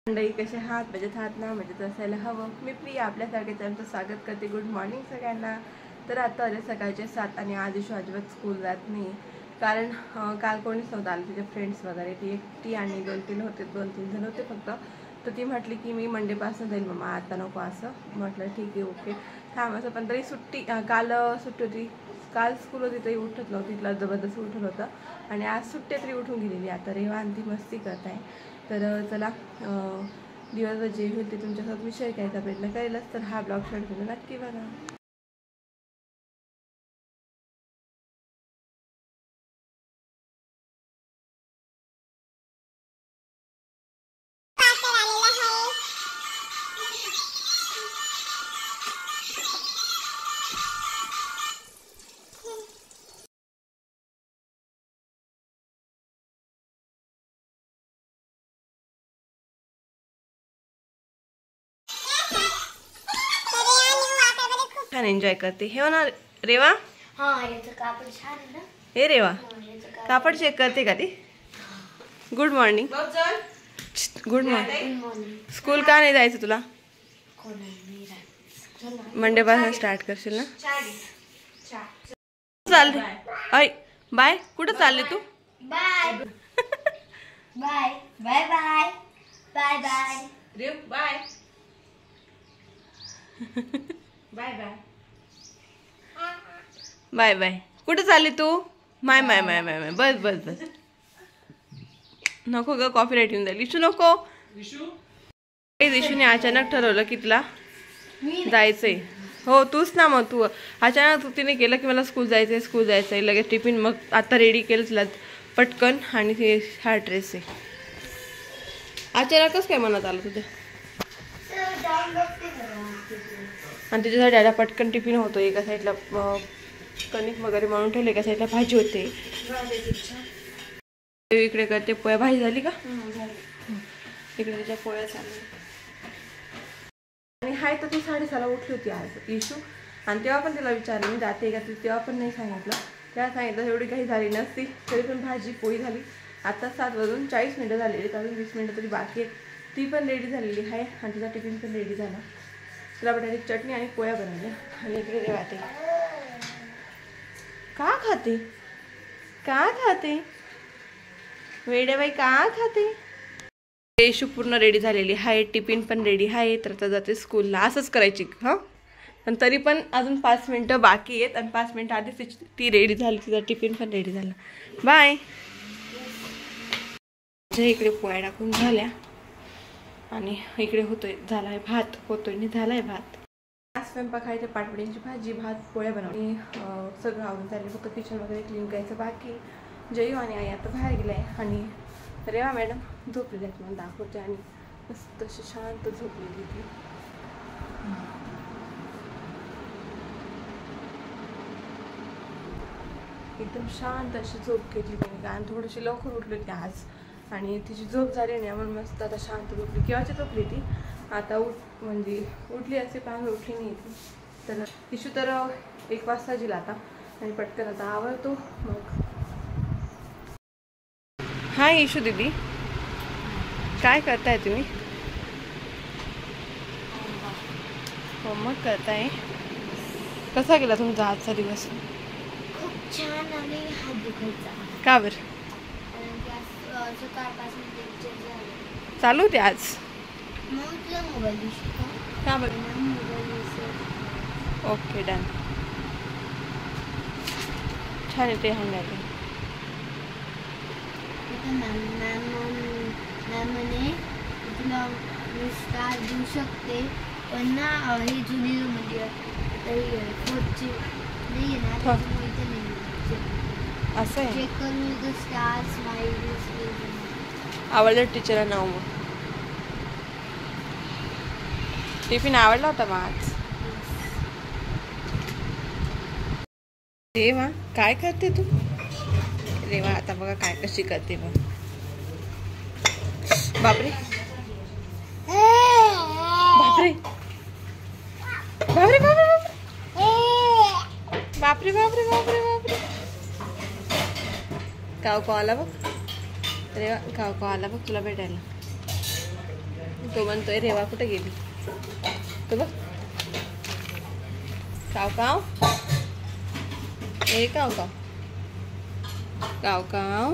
मंडळी कसे आहात? मजेत आहात ना? मजेत असायला हवं. मी प्रिया आपल्यासारखे त्यांचं स्वागत करते. गुड मॉर्निंग सगळ्यांना. तर आता आले सकाळचे 7 आणि आज इशू अजिबात स्कूल जात नाही, कारण काल कोणीच नव्हतं आलं. तिचे फ्रेंड्स वगैरे ती एकटी आणि 2-3 जण होते फक्त. तर ती म्हटली की मी मंडेपासून जाईल मम्मा, आता नको. असं म्हटलं ठीक आहे ओके थांब असं. पण तरी सुट्टी, काल सुट्टी होती, काल स्कूल होती तरी उठत नव्हती, तिला जबरदस्त उठत होतं. आणि आज सुट्टी तरी उठून गेलेली. आता रेवा आणि ती मस्ती करत आहे. तर चला दिवसभर जे होईल ते तुमच्यासोबत मी शेअर करायचा प्रयत्न करेलच. तर हा ब्लॉग शेअर करून नक्की बघा. छान एन्जॉय करते हे ना रेवा. कापड छान आहे ना. हे रेवा कापड चेक करते का ती? Good morning. Good morning. School का नाही जायचं तुला? मंडे पासून स्टार्ट करशील ना? चालते ऐ बाय. कुठं चालले तू? Bye bye bye bye bye bye रेव bye bye bye bye bye. कुठं चालली तू? माय माय माय माय माय. बस बस बस. नको ग, कॉफी राईट येऊन जाईल. इशू नको. इशूने अचानक ठरवलं की तुला जायचंय. हो तूच ना. मग तू अचानक तिने केलं की मला स्कूल जायचंय लगेच टिफिन. मग आता रेडी केलं तिला पटकन. आणि ते हा ड्रेस आहे. अचानकच काय मनात आलं तुझ्या? आणि त्याच्यासाठी आता पटकन टिफिन होतो. एका साईडला कणिक वगैरे म्हणून ठेवले, एका साईडला भाजी होते. इकडे करते पोळ्या. भाजी झाली का? इकडे त्याच्या पोळ्या चालू. आणि हाय तर ती 6:30ला उठली होती आज इशू. आणि तेव्हा पण तिला विचारलं मी जाते का, तेव्हा पण नाही सांगितलं. तेव्हा सांगितलं एवढी काही झाली नसती, तरी पण भाजी पोळी झाली. आता 7:40 झालेली, अजून 20 मिनिटं तरी बाकी आहेत. ती पण रेडी झालेली आहे आणि तिचा टिफिन पण रेडी झाला. तिला बटाट्याची चटणी आणि पोळ्या बनवल्या. आणि इकडे रेवाते. का खाते वेडेबाई? का खाते? इशू पूर्ण रेडी झालेली आहे, टिफिन पण रेडी आहे. तर आता जाते स्कूलला. असंच करायची हां. पण तरी पण अजून 5 मिनिटं बाकी आहेत. आणि 5 मिनिटं आधीच ती रेडी झाली, तिचा टिफिन पण रेडी झाला. बाय. इकडे पोळ्या टाकून झाल्या आणि इकडे झालाय भात. झालाय भात. आज स्वयंपाक आहे ते पाटवड्यांची भाजी, भात, पोळ्या बनवली. सगळं आवडून चालले, फक्त किचन वगैरे क्लीन करायचं बाकी. जयू आणि आई आता बाहेर गेलाय. आणि रेवा मॅडम झोपलेली आहेत, मला दाखवते. आणि मस्त अशी शांत झोपलेली ती. एकदम शांत अशी झोप घेतली तिने, कारण थोडीशी लवकर उठली होती आज. आणि तिची झोप झाली नाही म्हणून मस्त आता शांत झोपली. केव्हाची झोपली ती? आता म्हणजे उठली असते पण उठली नाही ती. तर इशू तर 1 वाजता जिला आता. आणि पटकन आता आवडतो मग. हाय इशू दीदी, काय करताय तुम्ही? होमवर्क करताय. कसा गेला तुमचा आजचा दिवस? खूप छान. आणि हात दुखायचा. का बरं? चालू होते आज. का बरं? Okay done. छान येते हँड. म्हणे तुला मी स्टार देऊ शकते, पण ना हे जुनी म्हणजे फोर्थची नाही आहे ना, असं आहे. चेक करून स्टार स्माइल. आवडलं टीचरांना. मग टिफिन आवडला होता मग आज. रेवा काय करते तू? रेवा आता बघा काय कशी करते मग. बापरे बापरे बापरे बापरे बापरे बापरे बापरे बापरे. काव आला बघ. रेवा काव आला बघ तुला भेटायला. तो म्हणतोय रेवा कुठे गेली तो बघ. काव काव ए काव काव काव काव